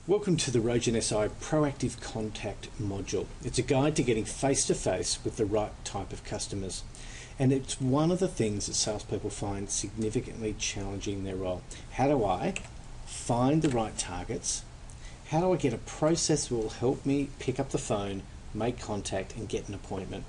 Welcome to the Rogan SI Proactive Contact module. It's a guide to getting face-to-face with the right type of customers. And it's one of the things that salespeople find significantly challenging in their role. How do I find the right targets? How do I get a process that will help me pick up the phone, make contact and get an appointment?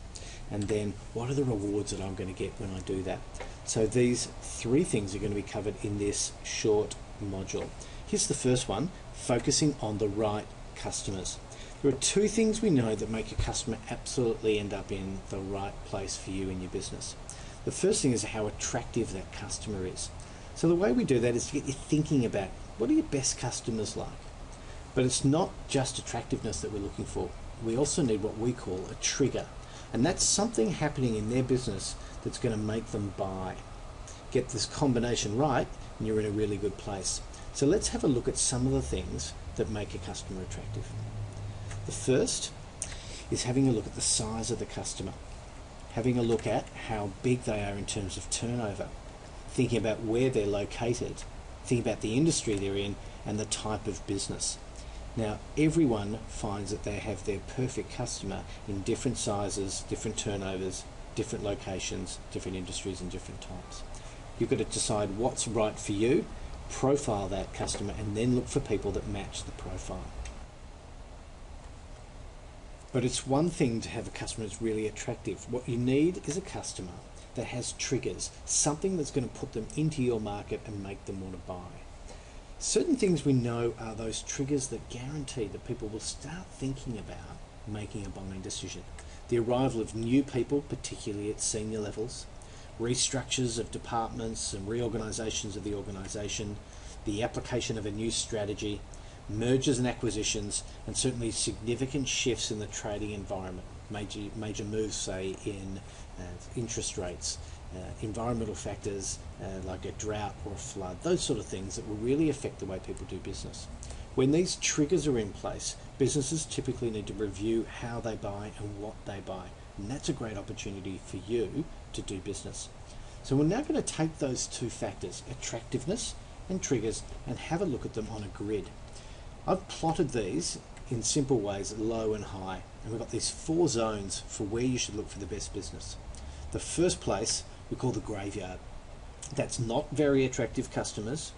And then what are the rewards that I'm going to get when I do that? So these three things are going to be covered in this short module. Here's the first one, focusing on the right customers. There are two things we know that make a customer absolutely end up in the right place for you in your business. The first thing is how attractive that customer is. So the way we do that is to get you thinking about what are your best customers like. But it's not just attractiveness that we're looking for. We also need what we call a trigger. And that's something happening in their business that's going to make them buy. Get this combination right and you're in a really good place. So let's have a look at some of the things that make a customer attractive. The first is having a look at the size of the customer. Having a look at how big they are in terms of turnover. Thinking about where they're located. Thinking about the industry they're in and the type of business. Now, everyone finds that they have their perfect customer in different sizes, different turnovers, different locations, different industries and different types. You've got to decide what's right for you, profile that customer, and then look for people that match the profile. But it's one thing to have a customer that's really attractive. What you need is a customer that has triggers, something that's going to put them into your market and make them want to buy. Certain things we know are those triggers that guarantee that people will start thinking about making a buying decision. The arrival of new people, particularly at senior levels, restructures of departments and reorganisations of the organisation, the application of a new strategy, mergers and acquisitions, and certainly significant shifts in the trading environment. Major moves, say, in interest rates, environmental factors like a drought or a flood, those sort of things that will really affect the way people do business. When these triggers are in place, businesses typically need to review how they buy and what they buy. And that's a great opportunity for you to do business. So we're now going to take those two factors, attractiveness and triggers, and have a look at them on a grid. I've plotted these in simple ways, low and high, and we've got these four zones for where you should look for the best business. The first place we call the graveyard. That's not very attractive customers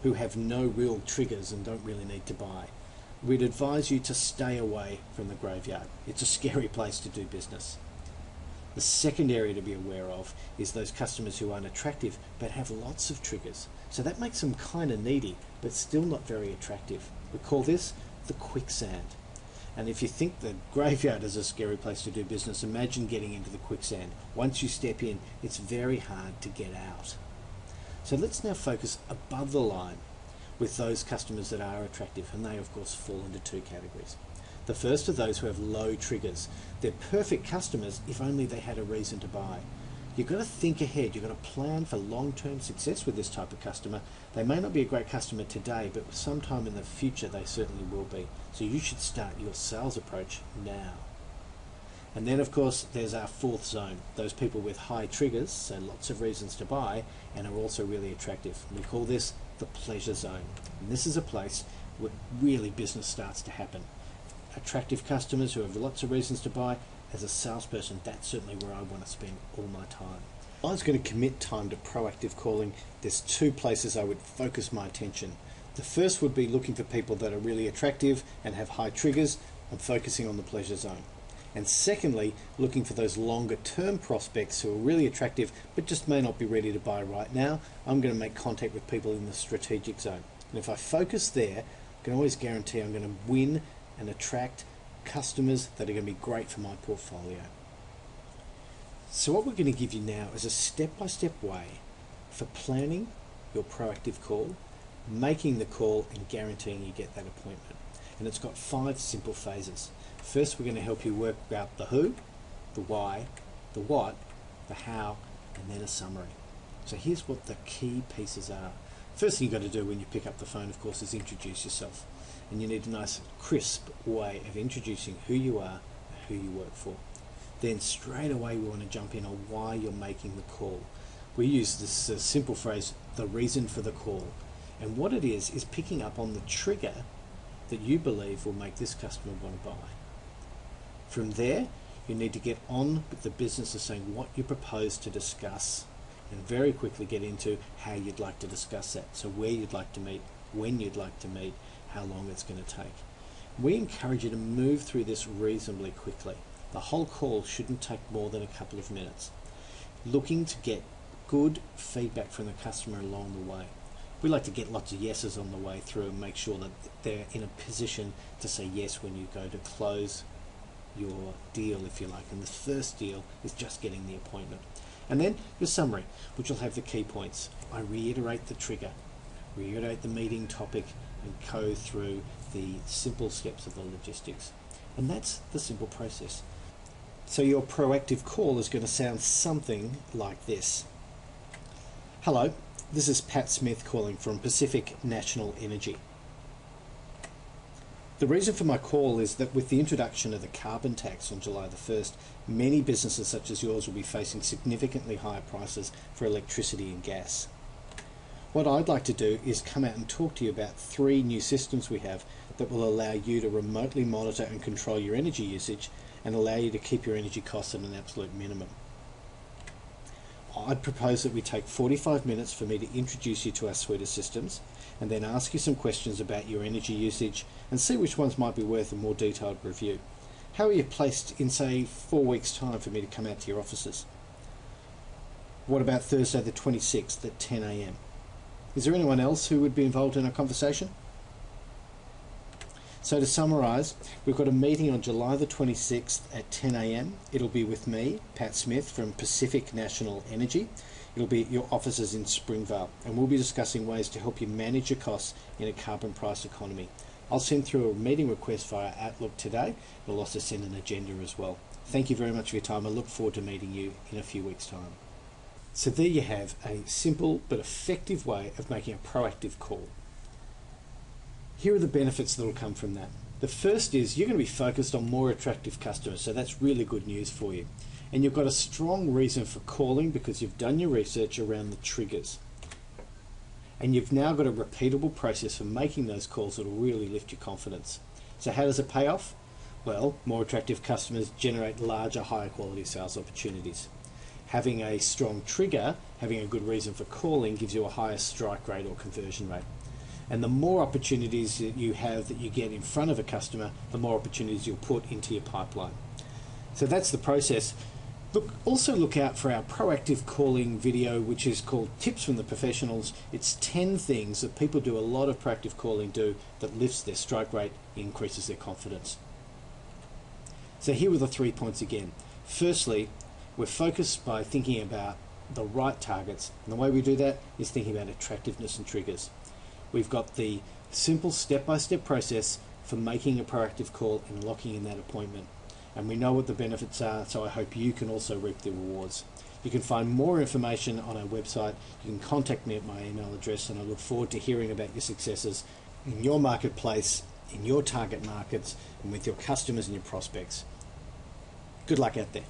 who have no real triggers and don't really need to buy. We'd advise you to stay away from the graveyard. It's a scary place to do business. The second area to be aware of is those customers who aren't attractive but have lots of triggers. So that makes them kind of needy but still not very attractive. We call this the quicksand. And if you think the graveyard is a scary place to do business, imagine getting into the quicksand. Once you step in, it's very hard to get out. So let's now focus above the line with those customers that are attractive, and they of course fall into two categories. The first are those who have low triggers. They're perfect customers if only they had a reason to buy. You've got to think ahead, you've got to plan for long-term success with this type of customer. They may not be a great customer today, but sometime in the future they certainly will be. So you should start your sales approach now. And then of course there's our fourth zone, those people with high triggers, so lots of reasons to buy, and are also really attractive. We call this the pleasure zone. And this is a place where really business starts to happen. Attractive customers who have lots of reasons to buy. As a salesperson, that's certainly where I want to spend all my time. If I was going to commit time to proactive calling, there's two places I would focus my attention. The first would be looking for people that are really attractive and have high triggers and focusing on the pleasure zone. And secondly, looking for those longer term prospects who are really attractive but just may not be ready to buy right now. I'm going to make contact with people in the strategic zone. And if I focus there, I can always guarantee I'm going to win and attract customers that are going to be great for my portfolio. So what we're going to give you now is a step-by-step way for planning your proactive call, making the call and guaranteeing you get that appointment. And it's got 5 simple phases. First, we're going to help you work out the who, the why, the what, the how, and then a summary. So here's what the key pieces are. First thing you've got to do when you pick up the phone, of course, is introduce yourself. And you need a nice crisp way of introducing who you are and who you work for. Then straight away we want to jump in on why you're making the call. We use this simple phrase, the reason for the call. And what it is picking up on the trigger that you believe will make this customer want to buy. From there, you need to get on with the business of saying what you propose to discuss, and very quickly get into how you'd like to discuss that. So where you'd like to meet, when you'd like to meet, how long it's going to take. We encourage you to move through this reasonably quickly. The whole call shouldn't take more than a couple of minutes. Looking to get good feedback from the customer along the way. We like to get lots of yeses on the way through and make sure that they're in a position to say yes when you go to close your deal, if you like. And the first deal is just getting the appointment. And then your summary, which will have the key points. I reiterate the trigger, reiterate the meeting topic, and go through the simple steps of the logistics. And that's the simple process. So your proactive call is going to sound something like this. Hello, this is Pat Smith calling from Pacific National Energy. The reason for my call is that with the introduction of the carbon tax on July the 1st, many businesses such as yours will be facing significantly higher prices for electricity and gas. What I'd like to do is come out and talk to you about 3 new systems we have that will allow you to remotely monitor and control your energy usage and allow you to keep your energy costs at an absolute minimum. I'd propose that we take 45 minutes for me to introduce you to our suite of systems and then ask you some questions about your energy usage and see which ones might be worth a more detailed review. How are you placed in, say, 4 weeks' time for me to come out to your offices? What about Thursday the 26th at 10 a.m? Is there anyone else who would be involved in our conversation? So to summarise, we've got a meeting on July the 26th at 10 a.m. It'll be with me, Pat Smith from Pacific National Energy. It'll be at your offices in Springvale, and we'll be discussing ways to help you manage your costs in a carbon price economy. I'll send through a meeting request via Outlook today. We'll also send an agenda as well. Thank you very much for your time. I look forward to meeting you in a few weeks' time. So there you have a simple but effective way of making a proactive call. Here are the benefits that will come from that. The first is you're going to be focused on more attractive customers, so that's really good news for you. And you've got a strong reason for calling because you've done your research around the triggers. And you've now got a repeatable process for making those calls that will really lift your confidence. So how does it pay off? Well, more attractive customers generate larger, higher quality sales opportunities. Having a strong trigger, having a good reason for calling, gives you a higher strike rate or conversion rate. And the more opportunities that you have that you get in front of a customer, the more opportunities you'll put into your pipeline. So that's the process. Also look out for our proactive calling video, which is called Tips from the Professionals. It's 10 things that people do a lot of proactive calling do that lifts their strike rate, increases their confidence. So here are the 3 points again. Firstly, we're focused by thinking about the right targets. And the way we do that is thinking about attractiveness and triggers. We've got the simple step-by-step process for making a proactive call and locking in that appointment. And we know what the benefits are, so I hope you can also reap the rewards. You can find more information on our website. You can contact me at my email address, and I look forward to hearing about your successes in your marketplace, in your target markets, and with your customers and your prospects. Good luck out there.